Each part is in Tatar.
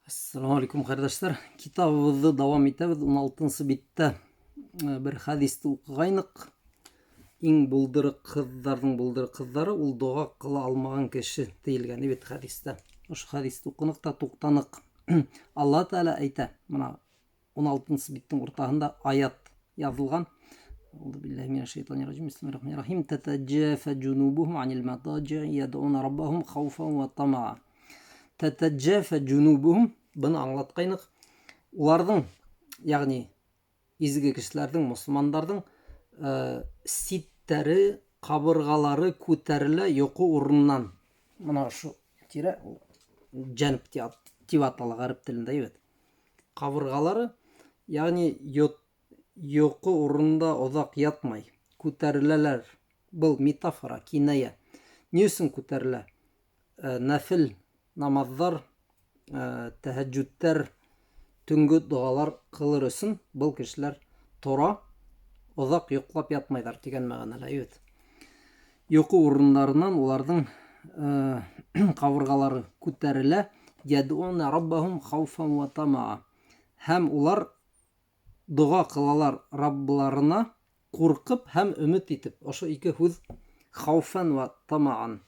Assalamu alaikum kardeşler. Kitabımızı devam etemiz. 16. bitte bir hadisті оқығайнық. Ең бұлдыры қыздардың бұлдыры қыздары ол дұға қыла алмаған кіші дейілген ебет хадисті. Ош хадисті оқынық та тоқтанық. Алла Тәала айта, мына 16. биттің ортасында аят yazılған. Bismillahirrahmanirrahim. Tatajafa junubuhum anil madaji yad'una rabbahum khawfan wa tama'a. Tatajafa junubuhum, бұны аңлатқайнық. Олардың, яғни изгі кішілердің, мұсылмандардың ситтері, қабырғалары көтерілі йоқы орыннан. Мұна шу тире жәніп тип аталығы әріп тілінде ебет. Қабырғалары, яғни йоқы орында ұзақ ятмай көтерілелер. Бұл метафора, киная. Не үшін көтерілі? Нәфіл намаздар, тәһәҗүдтер, түнгі дұғалар қылыр үшін бұл кешеләр тора ұзақ йоқлап ятмайдар деген мәгънәле ебет. Йоқы орындарынан олардың қабырғалары күтәрелә, ядуна раббахум хауфан ва тамаа. Һәм олар дұға қылалар Раббыларына қорқып һәм үміт итеп. Ошо ике сүз хауфан ва тамаан.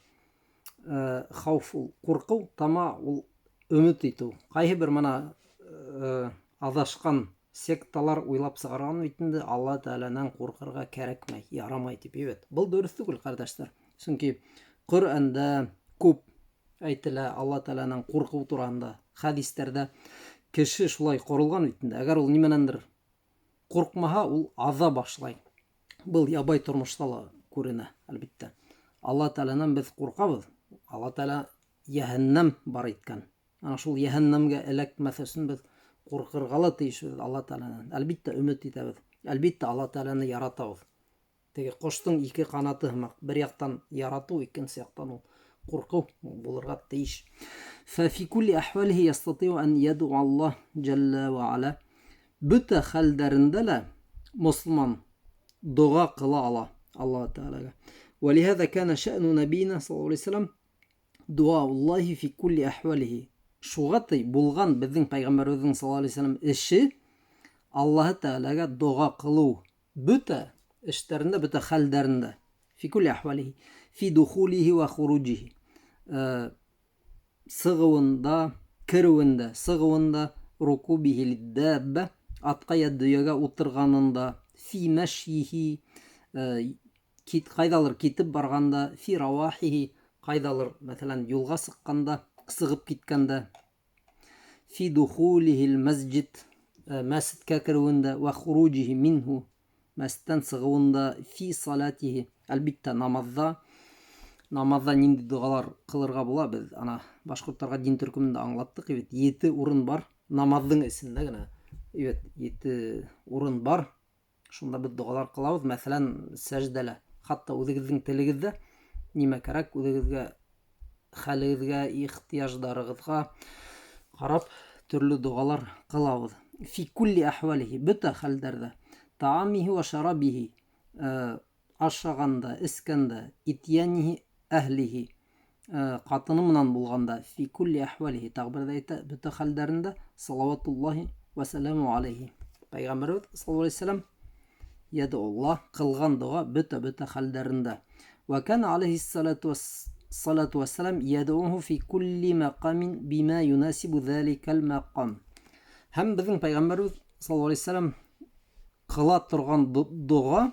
Хауф ул қорқу, тама ул үміт иту. Қайсы бір мына адашқан секталар ойлап сығарған үйтінді Алла Тәаләнен қорқырға кәрәкмәй, ярамай деп ебет. Бұл дөрес түгел, кардашлар. Чөнки Құр'анда көп әйтелә Алла Тәаләнен қорқу турында, хадистердә кеше шулай корылган үйтінді. Әгәр ул нимәнәндер қорқмаһа, ул аза башлай. Бұл ябай тормышта ла күренә, әлбиттә. Алла Тәаләнен без қорқабыз. Алла Тәалә яһәннәм бар иткән. Ана шул яһәннәмгә эләкмәс өчен без қорқырга ла тиешбез Алла Тәаләнән. Әлбиттә үмит итәбез. Әлбиттә Алла Тәаләне яратабыз. Теге коштың ике канаты һымак, бер яктан ярату, икенче яктан ул курку булырга тиеш. Фи кулли ахвалихи ястатиу ан яд'у Аллаһ җалла ва ала. Бөтә хәлдәрендә лә мусламан дуга кыла ала Алла Тәаләгә. ولهذا كان شأن نبينا صلى الله عليه وسلم دعاء الله في كل أحواله. Шуғатай булган безнең пайгамбарыбыз саллаллаху алейхи ва саллям эше Аллаһ Тәаләгә дуга кылу бөтә эшләрендә, бөтә хәлләрендә. Фи кулли ахвалихи, фи духулихи ва хуруджихи. Сыгыуында, кируында, сыгыуында, рукубихи лиддабба, атка ядыяга утырганында, фи машйихи, кайдалыр китеп барганда, фи равахихи, кайдалыр, мәсәлән, юлга сыкканда, сыгып киткәндә, фи духулихи масҗид, мәсҗидкә кируында, ва хуруджихи минху, мәсҗидтән сыгуында, фи салатихи, әлбиттә намазда нинди дугалар кылырга була, без ана башкортларга дин төркемендә аңлаттык, ебет, 7 урын бар намаздың исендә генә. Ебет, 7 урын бар. Шунда без дугалар кылабыз, мәсәлән, сәҗдәлә. Хатта үзегезнең телегездә нимә кирәк, үзегезгә, хәлегезгә, ихтияҗдарыгызга карап төрле дугалар кылабыз. Фи кулли ахвалихи, бөтә хәлдәрдә, таамихи ва шарабихи, ашаганда, искәндә, итьянихи әһлихи, катыны менән булганда, фи кулли ахвалихи, тагбирдә әйтә, бөтә хәлдәрендә, салаватуллаһи ва саламу алейхи. Пайгамбарыбыз саллаллаху алейхи ва саллям ядуллаһ кылган дуга бөтә хәлдәрендә. Ва кана алейхи салату ва салам ядууху фи кулли мақамин бима юнасибу заликал мақам. Һәм безнең пайгамбарыбыз саллаллаху алейхи ва саллям кыла торган дуга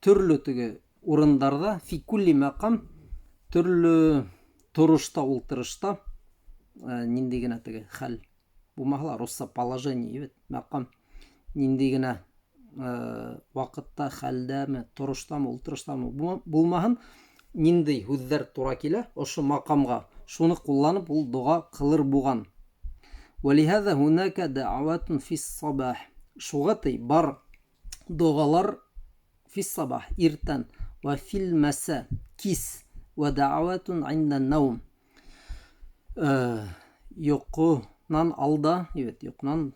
төрле теге урындарда, фи кулли мақам, төрле турышта, ултырышта, нинди генә теге хәл булмаһа, русса положение ебет, мақам нинди генә вакытта, хәлдәме, турыштамы, ултырыштамы булмаһын, нинди һүзләр тура килә, ошо мақамга шуны кулланып ул дуга кылыр булган. ولهذا هناك دعوات في الصباح. Шуғатай бар дугалар في الصباح иртән, وفي المساء кис, ودعوات عند النوم. Йоқунан алда, йоқунан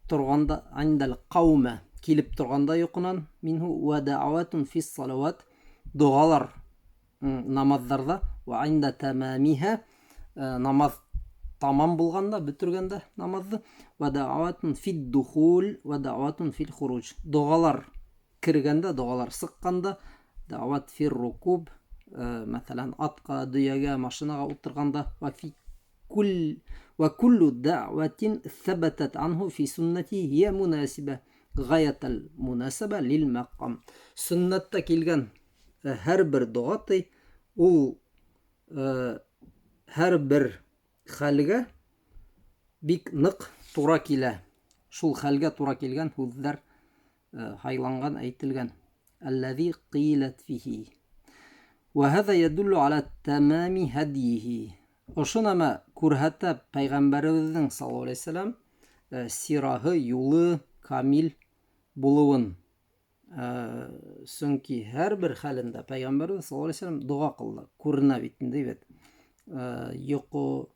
торганда, عند القوم, килеп торганда йоқунан, минху ودعوات في الصلوات, дугалар намазларда, وعند تمامها, намаз тамам булганда, бетергәндә намазды, ва даъватун фид-духул ва даъватун фил-хуруж. Дугалар кергәндә, дугалар сыкканда, даъват фир-рукуб, мәсәлән, атка, дөягә, машинага утырганда, ва куллу даъватин сабатат анху фи суннати хия мунасиба гаятал мунасаба лил мақам. Сүннәттә килгән һәр бер дуга ул һәр бер хәлгә бик нык тура килә. Шул хәлгә тура килгән һүзләр һайланган, әйтелгән. Аллази қилат фихи. Ва һаза ядуллу ала тамами хадиһи. Ошо нәмә күрһәтә Пәйгамбәребезнең саллаллаһу алейһи ва саллям сираһы, юлы камил булуын. Сөнки һәр бер хәлендә Пәйгамбәрбез саллаллаһу алейһи ва саллям дуга кылды. Күренә бит инде бит. Йоқы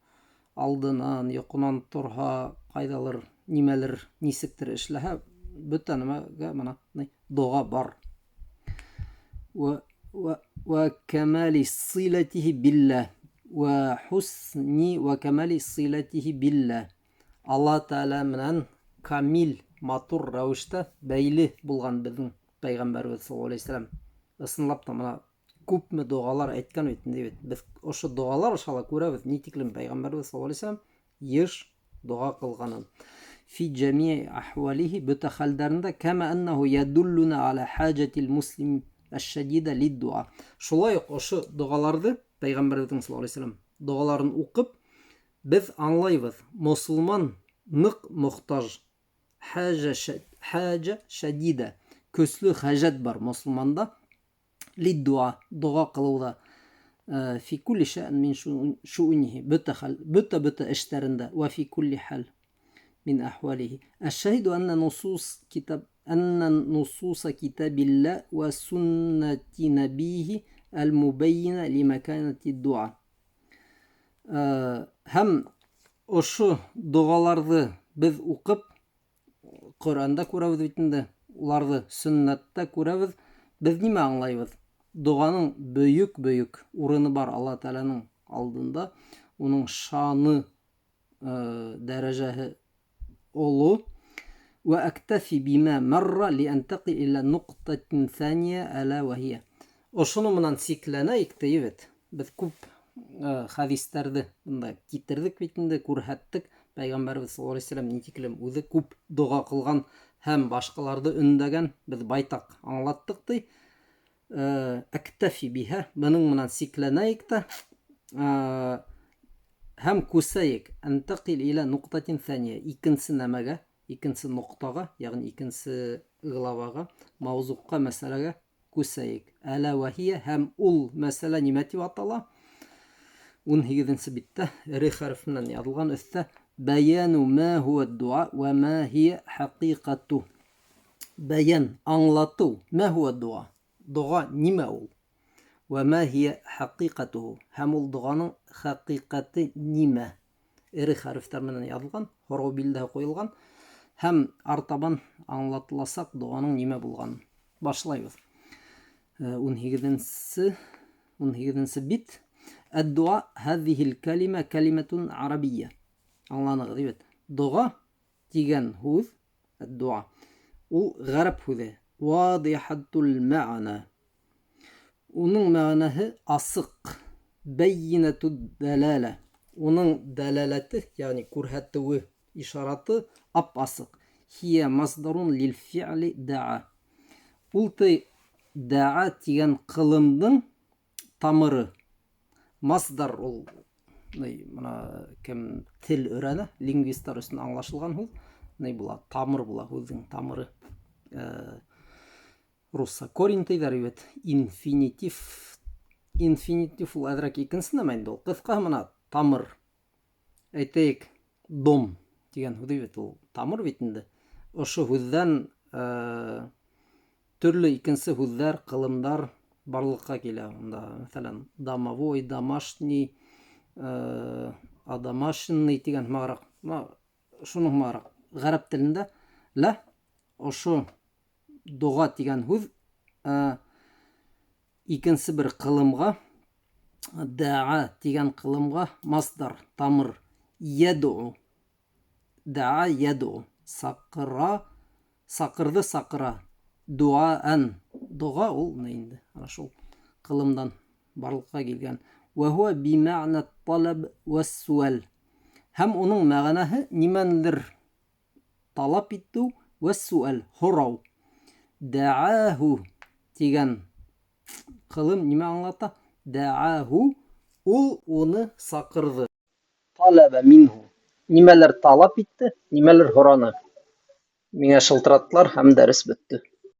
алдынан, йоқынан торһа, кайдалыр, нимәлер, нисектер эшләһә, бөтә нәмәгә менә дуга бар. Ва камали силатихи билла ва хусни ва камали силатихи билла. Алла Тәала менән камил, матур рәвештә бәйле булган безнең Пәйгамбәрбез саллаллаһу алейһи ва саллям. Ысынлап та менә күпме дугалар әйткән бит инде бит. Без ошо дугалар аша күрәбез, ни тиклем Пәйгамбәрбез саллаллаһу алейһи ва саллям еш дуга кылганын. Фи җамии ахвалихи, бөтә хәлләрендә, кама аннаху ядуллуна ала хаҗатил муслим аш-шадида лид-дуа. Шулай ук ошо дугаларды Пәйгамбәрбез саллаллаһу алейһи ва саллям дугаларын укып, без аңлайбыз. Мусулман нык мохтаж, хаҗа шадида, көсле хаҗат бар мусулманда лид-дуа, дуга кылуда. Фи кулли шаън мин шу'унихи, бөтә эшләрендә, ва фи кулли хал min ahvalihi. Eşşehidu enne nususa kitabillah ve sünneti nebihi el mubeyyine li mekaneti dua. Hem oşu dualardı biz okup Kur'an'da күрәбез битендә, уларны sünnәттә күрәбез. Biz нимә аңлайбыз? Дуаның бөек урыны бар Алла Тәаланың алдында, уның шаны, дәрәҗәһе олу. Ва актафи бима марра ли антaqi ila nuqtatin thaniya ala wa hiya. Ошоны менән сикләнәйек дип, без күп хадисләрдә монда китердек бит инде, күрһәттек. Пәйгамбәрбез саллаллаһу алейһи ва саллям нитиклем үзе күп дуга кылган һәм башкаларды өндәгән, без байтак аңлаттык ди. Актафи биха, моның менән сикләнәйек тә һәм күсәйек. Антaqi ila nuqtatin thaniya, икенче нәмәгә, икенче нуктага, ягъни икенче главага, мавзуҡка, мәсьәләгә күсәйек. Әла ва хия, һәм ул мәсьәлә нимә дип атала? 18-нче биттә ре хәреф менән язылган өстә баяну ма хуа дуа ва ма хия хакыйкату. Баян, аңлату, ма хуа дуа, дуа нимә ул? Ва ма хия хакыйкату, һәм ул дуаның хакыйкаты нимә? Ре хәрефтәр менән язылган, хору билдә куелган һәм артабан аңлатыласак дуаның нимә булган. Башлайбыз. 18-нче бит. الدعاء هذه الكلمة كلمة عربية. Аңланыгыз бит. Дуа дигән һүз, الدعاء, ул гарәп һүзе. واضحة المعنى. Уның мәгънәһе асык. بينة الدلالة. Уның дәлаләте, ягъни күрһәтүе, ишараты ап-асык. هي مصدر للفعل دعا. Ул даа дигән кылымдың тамыры. Масдар ул, мына кем тел өйрәнә, лингвистлар өчен аңлашылган ул, ни була, тамыр була, үзенең тамыры. Русса корень диләр бит, инфинитив ул әзрәк икенче нәмә инде ул. Кыска мына тамыр. Әйтәйек, дом дигән һүз бит ул, тамыр бит инде. Ошо һүздән төрле икенче һүзләр, кылымдар барлыкка килә. Мәсәлән, домовой, домашний, адамашный дигән маграк. Шуның маграк. Гарәп телендә ла ошо дуа дигән һүз икенче бер кылымга, даа дигән кылымга масдар, тамыр Yad'u. Da'a yad'u. Саҡырҙы саҡыра. Дуаан. Доға ул инде. Шул ҡылымдан барлыҡҡа килгән. وهو بمعنى الطلب والسؤال. Һәм уның мәғәнәһе нимәнелер талап итеү, والسؤال һорау. Дәғәһү тигән ҡылым нимә аңлата? Дәғәһү ул уны саҡырҙы. Талаба минһу нимәлер талап итте, нимәлер һораны. Миңә шылтыраттылар һәм дәрес бөттө.